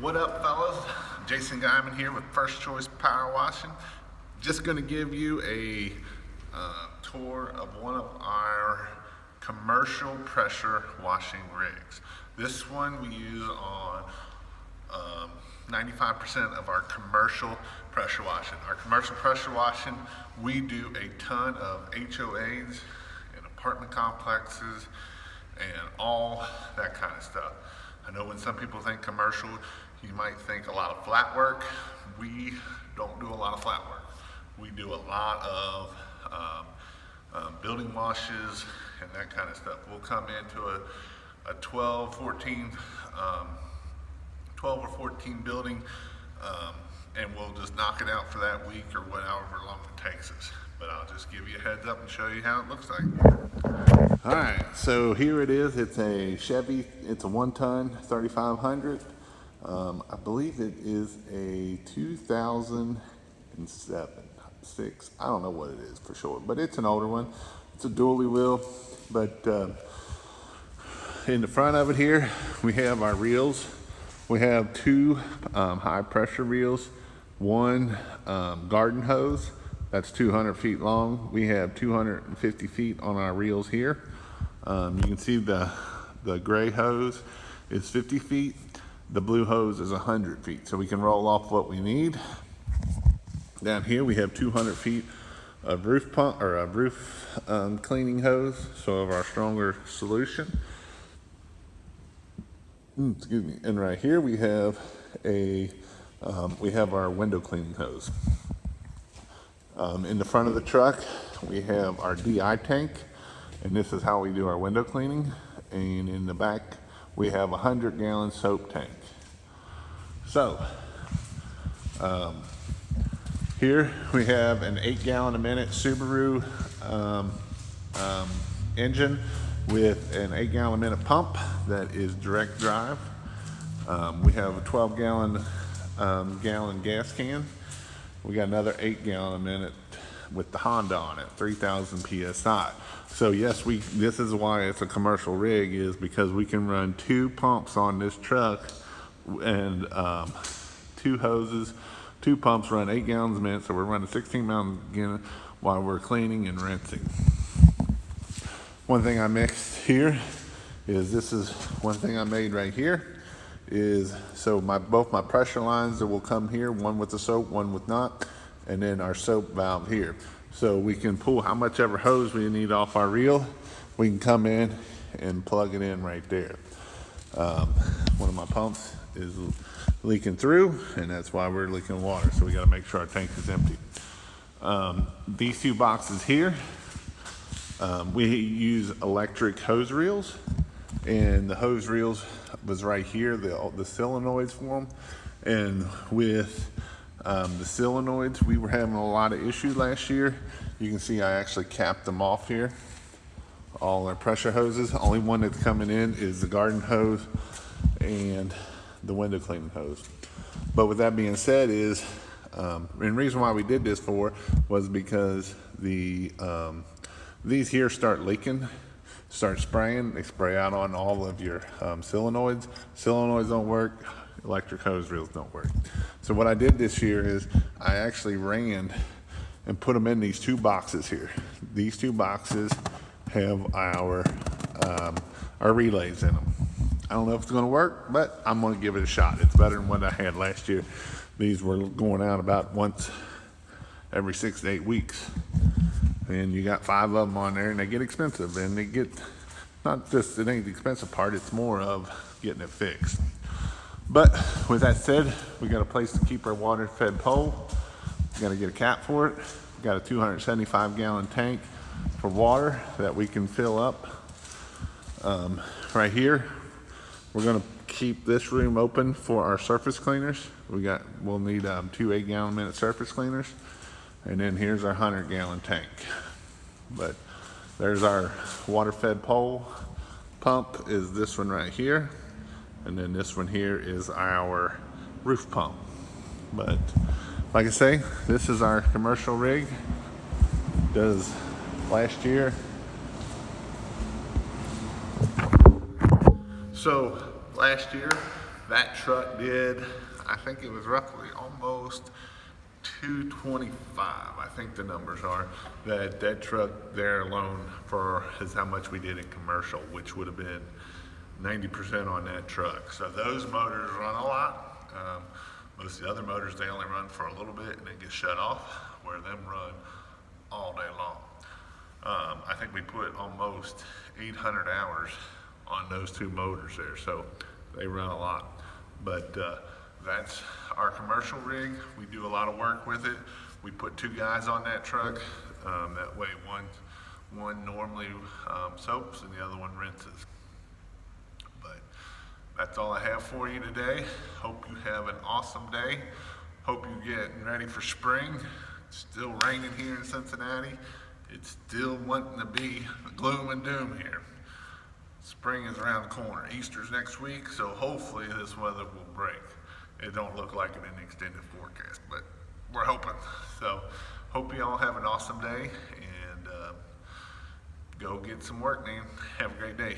What up, fellas? Jason Geiman here with First Choice Power Washing. Just going to give you a tour of one of our commercial pressure washing rigs. This one we use on 95% of our commercial pressure washing. Our commercial pressure washing, we do a ton of HOAs and apartment complexes and all that kind of stuff. I know when some people think commercial, you might think a lot of flat work. We don't do a lot of flat work. We do a lot of building washes and that kind of stuff. We'll come into a 12 or 14 building and we'll just knock it out for that week or whatever long it takes us. But I'll just give you a heads up and show you how it looks like. All right, so here it is. It's a Chevy. It's a 1-ton 3500. I believe it is a 2007, 6. I don't know what it is for sure, but it's an older one. It's a dually wheel, but in the front of it here, we have our reels. We have two high pressure reels, one garden hose. That's 200 feet long. We have 250 feet on our reels here. You can see the gray hose is 50 feet. The blue hose is 100 feet. So we can roll off what we need. Down here we have 200 feet of roof pump or a roof cleaning hose. So of our stronger solution. Excuse me. And right here we have our window cleaning hose. In the front of the truck, we have our DI tank, and this is how we do our window cleaning. And in the back, we have a 100-gallon soap tank. So, here we have an 8-gallon a minute Subaru engine with an 8-gallon a minute pump that is direct drive. We have a 12-gallon gas can. We got another 8-gallon a minute with the Honda on it, 3,000 PSI. So yes, this is why it's a commercial rig, is because we can run 2 pumps on this truck and 2 hoses, 2 pumps run 8 gallons a minute. So we're running 16 gallons again while we're cleaning and rinsing. One thing I mixed here is, this is one thing I made right here. Is so both my pressure lines that will come here, one with the soap, one with not, and then our soap valve here. So we can pull how much ever hose we need off our reel. We can come in and plug it in right there. One of my pumps is leaking through, and that's why we're leaking water. So we got to make sure our tank is empty. These 2 boxes here, we use electric hose reels, and the hose reels was right here, the solenoids for them. And with the solenoids, we were having a lot of issues last year. You can see I actually capped them off here, all our pressure hoses. The only one that's coming in is the garden hose and the window cleaning hose. But with that being said, and the reason why we did this was because these here start leaking, start spraying. They spray out on all of your solenoids. Solenoids don't work. Electric hose reels don't work. So what I did this year is I actually ran and put them in these 2 boxes here. These 2 boxes have our relays in them. I don't know if it's going to work, but I'm going to give it a shot. It's better than what I had last year. These were going out about once every 6 to 8 weeks. And you got 5 of them on there, and they get expensive. And they get, not just, it ain't the expensive part, it's more of getting it fixed. But with that said, we got a place to keep our water fed pole. We got to get a cap for it. We got a 275-gallon tank for water that we can fill up. Right here, we're going to keep this room open for our surface cleaners. We'll need 2 8-gallon a minute surface cleaners. And then here's our 100-gallon tank. But there's our water-fed pole. Pump is this one right here. And then this one here is our roof pump. But like I say, this is our commercial rig. Does last year. So last year, That truck did, I think it was roughly almost 225, I think the numbers are, that truck there alone is how much we did in commercial, which would have been 90% on that truck. So those motors run a lot. Most of the other motors, they only run for a little bit and then get shut off, where them run all day long. I think we put almost 800 hours on those two motors there, so they run a lot. But that's our commercial rig. We do a lot of work with it. We put 2 guys on that truck. That way one normally soaps and the other one rinses. But that's all I have for you today. Hope you have an awesome day. Hope you're getting ready for spring. It's still raining here in Cincinnati. It's still wanting to be gloom and doom here. Spring is around the corner. Easter's next week, so hopefully this weather will break. It don't look like it in the extended forecast, but we're hoping. So hope you all have an awesome day, and go get some work, man. Have a great day.